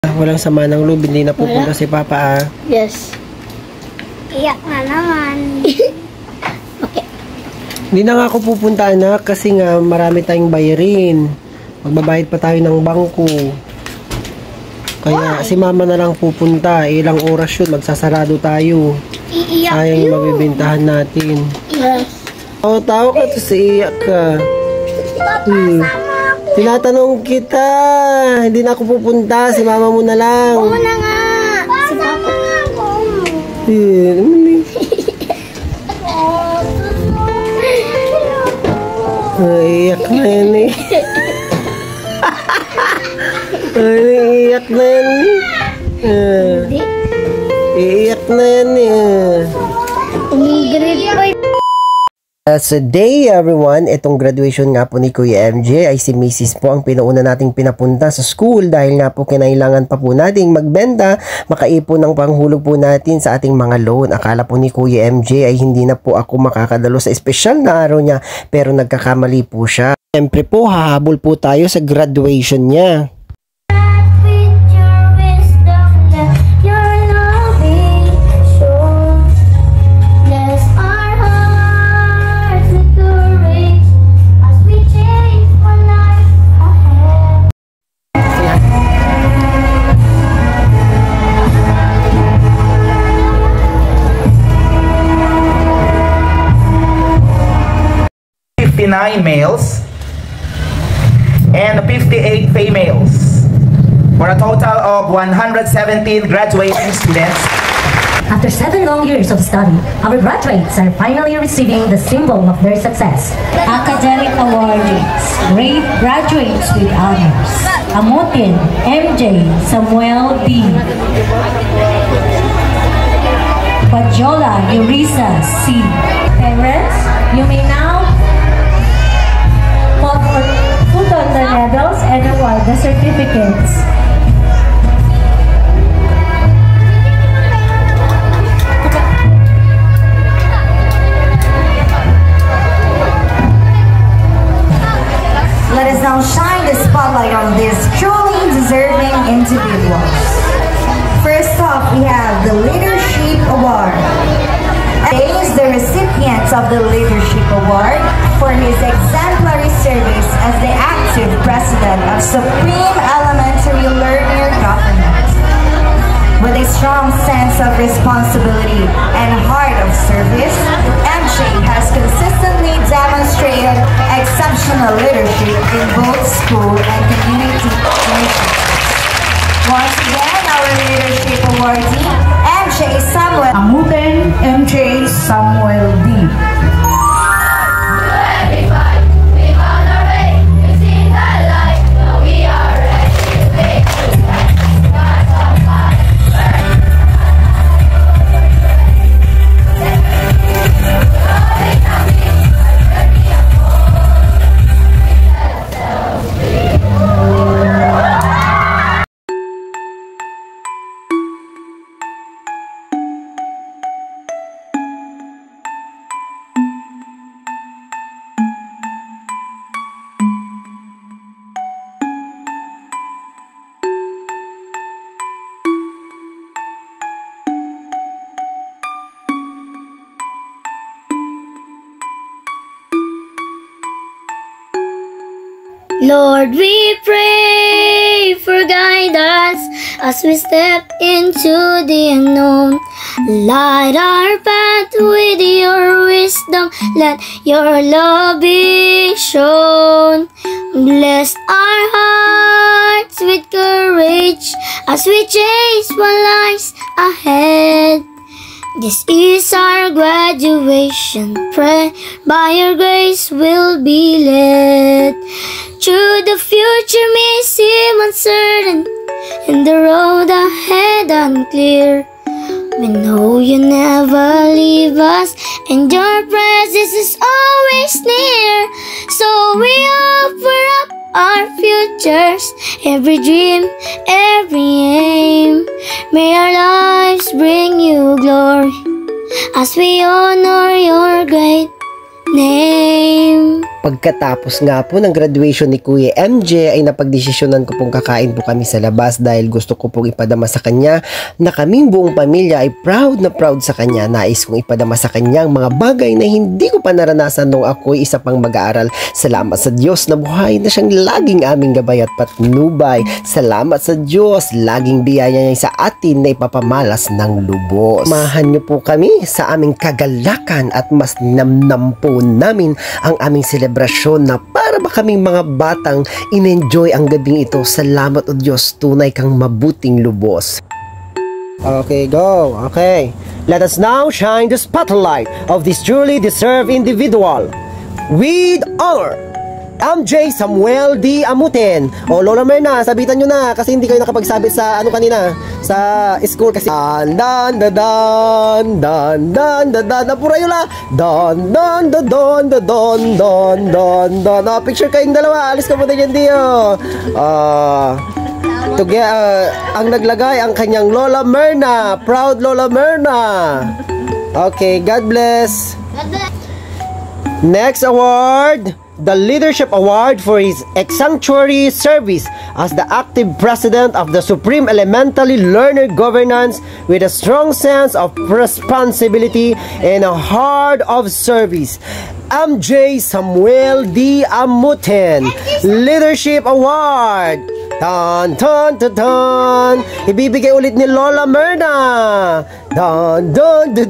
Walang sama ng loob, hindi na pupunta si Papa ah. Yes. Iyak na naman. Okay. Hindi na nga ako pupunta anak kasi nga marami tayong bayarin. Magbabayad pa tayo ng bangko. Kaya si Mama na lang pupunta. Ilang oras yun, magsasarado tayo. Iiyak Sayang yung mabibintahan natin. Yes. Oh, tao ka to sa iyak ka. Tinatanong kita. Hindi na ako pupunta. Si Mama mo na lang. Oo na nga. Si Papa. Iyak na yan eh. Iyak na yan eh. Iyak na yan eh. Umigrate pa. Today everyone, itong graduation nga po ni Kuya MJ ay si Mrs. po ang pinuuna nating pinapunta sa school dahil nga po kinailangan pa po nating magbenta, makaipon ng panghulog po natin sa ating mga loan. Akala po ni Kuya MJ ay hindi na po ako makakadalo sa espesyal na araw niya pero nagkakamali po siya. Siyempre po hahabol po tayo sa graduation niya. Males and 58 females for a total of 117 graduating students. After 7 long years of study, our graduates are finally receiving the symbol of their success. Academic awardees, great graduates with honors. Amutin MJ Samuel B. Pajola Yurisa C. Parents, you may now put on the medals and award the certificates. Let us now shine the spotlight on these truly deserving individuals. First off, we have the Leadership Award. Today is the recipient of the Leadership Award for his exemplary service as the active president of Supreme Elementary Learner Government. With a strong sense of responsibility and heart of service, MJ has consistently demonstrated exceptional leadership in both school and community initiatives. Once again, our Leadership Awardee, MJ Samuel. Amutin MJ Samuel D. Lord, we pray for guidance as we step into the unknown. Light our path with your wisdom, let your love be shown. Bless our hearts with courage as we chase what lies ahead. This is our graduation prayer, by your grace we'll be led. Through the future may seem uncertain, and the road ahead unclear. We know you never leave us, and your presence is always near. So we offer up our futures, every dream, every aim. May our lives bring you glory as we honor your great name. Pagkatapos nga po ng graduation ni Kuya MJ ay napagdesisyonan ko pong kakain po kami sa labas dahil gusto ko pong ipadama sa kanya na kaming buong pamilya ay proud na proud sa kanya. Nais kong ipadama sa kanya ang mga bagay na hindi ko pa naranasan nung ako'y isa pang mag-aaral. Salamat sa Diyos na buhay na siyang laging aming gabay at patnubay. Salamat sa Diyos, laging biyaya niya sa atin na ipapamalas ng lubos. Samahan niyo po kami sa aming kagalakan at mas namnam po namin ang aming selebrasyon na para ba kaming mga batang in-enjoy ang gabing ito. Salamat o Diyos, tunay kang mabuting lubos. Okay, go. Okay. Let us now shine the spotlight of this truly deserved individual with honor. MJ Samuel D. Amuten. O Lola Merna, sabitan nyo na kasi hindi kayo nakapagsabit sa ano kanina sa school kasi dan dan dan dan dan dan dan napura yun la dan dan dan dan dan dan dan dan. Picture kayong dalawa, alis ka muna dyan Dio. Ang naglagay ang kanyang Lola Merna. Proud Lola Merna. Okay, God bless. Next award, the Leadership Award for his exemplary service as the active president of the Supreme Elementary Learner Governance with a strong sense of responsibility and a heart of service. MJ Samuel D. Amuten Leadership Award. Tan tan tan tan. Ibibigay ulit ni Lola Merna. Dan dan dan.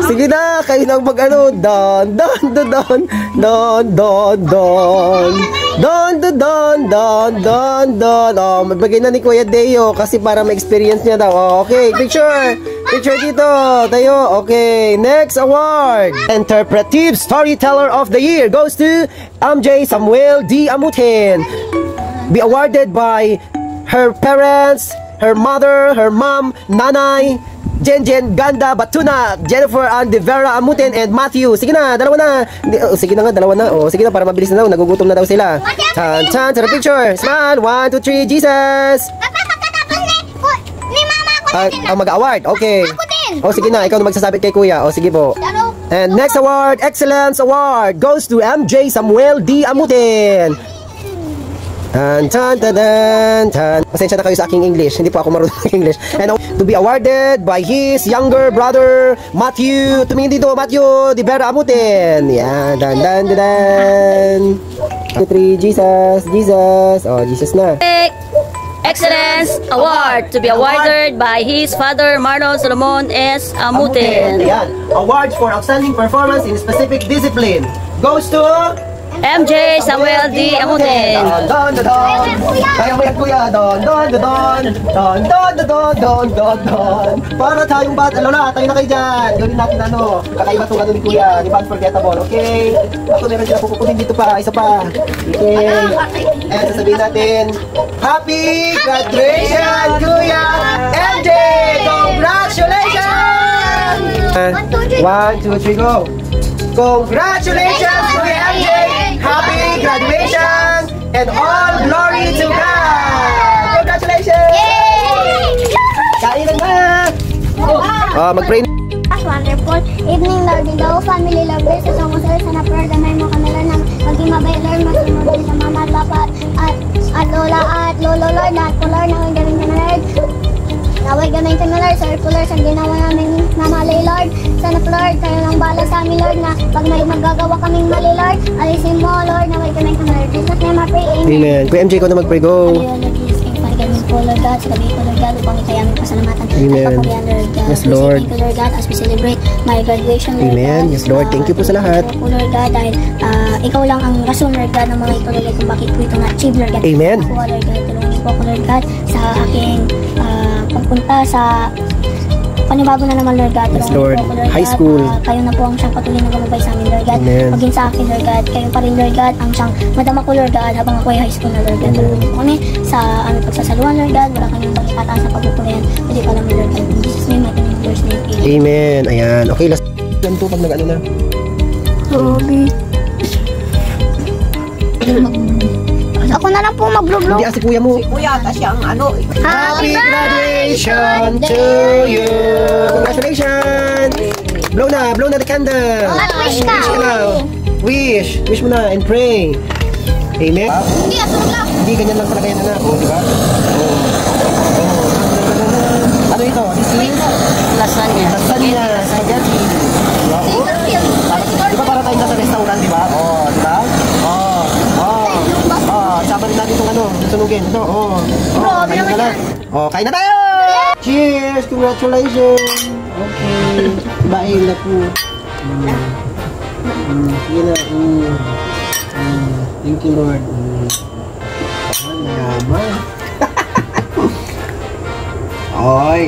Sige na, kayo nang mag-ano. Dan dan dan dan dan dan dan dan dan dan dan dan. Oh, magbigay na ni Kuya Deo kasi para ma-experience niya daw. Oh, okay, picture. Picture dito. Tayo. Okay, next award. Interpretive Storyteller of the Year goes to MJ Samuel D. Amuten. Be awarded by her parents, her mother, her mom, nanay, Jenjen Ganda Batuna, Jennifer Andevera Amuten, and Matthew. Sige na, dalawa na. Sige na nga, dalawa na. Sige na, para mabilis na daw. Nagugutom na daw sila. Chan, chan, sa picture. Smile. 1, 2, 3, Jesus. Ni mama ako din. Mag-award. Okay. Ako din. Sige na, ikaw na magsasabit kay Kuya. Sige po. And next award, Excellence Award, goes to MJ Samuel D. Amuten. Tan tan tan tan. Pasensya na kayo sa aking English. Hindi po ako marunong ng English. And to be awarded by his younger brother Matthew. Tumingin dito, Matthew Di Vera Amuten. Yan, dan dan dan dan. 2, 3, Jesus, Jesus. Oh, Jesus na. Excellence Award to be awarded by his father Marlon Solomon S. Amuten. Yan. Awards for outstanding performance in specific discipline goes to MJ Samuel D. Amuten. Don don don. Kaya mo yan Kuya. Don don don. Don don don don don don. Para tayong bata. Lola, tayo na kayo dyan. Gawin natin ano. Kakaiba itong ano ni Kuya. Di ba unforgettable? Okay. Ako meron sila pupunin dito pa. Isa pa. Okay. And sasabihin natin, Happy Graduation Kuya MJ! Congratulations! 1, 2, 3, go! Congratulations Kuya MJ! Happy graduation and all glory to God! Congratulations! Kain na! Mag-pray na. Wonderful evening, Lord. In the whole family, Lord, bless us all. Sana prayer na may mga kanila na maging mabay, Lord, masunod sa mama at papa at lola at lolo, Lord, lahat po, Lord, naway galing ka na, Lord. Naway galing ka na, Lord, circular sa ginawa namin na mali, Lord. Sana po, Lord, kayo lang bala sa amin, Lord, na pag may magagawa kaming mali, Lord, alisin mo, Lord, naway galing ka na, Lord. Jesus name, I pray, amen. Amen. Kuya MJ, ko na mag-pray, go. Ganun po, Lord God, sa gabi po, Lord God, upang ikay aming pasalamatan. Amen. At papurihan, Lord God. Yes, Lord. Thank you, Lord God, as we celebrate my graduation, Lord Amen. God. Yes, Lord. Thank you po sa lahat. Po, Lord God, dahil ikaw lang ang rason, Lord God, ng mga ito, Lord God, kung bakit po ito na-achieve, Lord God. Amen. Ako, Lord God, tulungan po ako, Lord God, sa aking pagpunta sa panibago na naman, Lord God. Yes, Tulungan Lord. po ako, Lord High God. school. Kayo na po ang siyang patuloy na gumabay sa amin, Lord God. Amen. Maging sa akin, Lord God. Kayo pa rin, Lord God, ang siyang madama ko, Lord God, habang ako ay high school na, Lord God. Tulungan po kami sa aming pagsasaluhan, Lord God. Wala kami pagkataas sa pagpupurihan. Hindi pa naman, Lord God. In Jesus' name, I thank you, Lord's name. Amen. Ayan. Okay, last ganito pag nag-ano na. Ako na lang po mag-vlog. Hindi, si kuya mo. Kuya, siya ang ano. Happy graduation to you! Congratulations! Blow na the candle! At wish ka! Wish ka na. Wish. Wish mo na and pray. Amen? Hindi, asunod lang. Hindi, ganyan lang talaga yan, anak. O, di ba? Ano ito? This is? Lasagna. Lasagna. Spaghetti. Di ba para tayo sa restaurant, di ba? Oo, di ba? Oo. Oo. Sama rin natin itong ano, sunugin. Ito, oo. Kain na lang. Oo, kain na tayo! Cheers! Congratulations! Okay. Bain na po. Sige na. Thank you, Lord. Mayaman. Oy.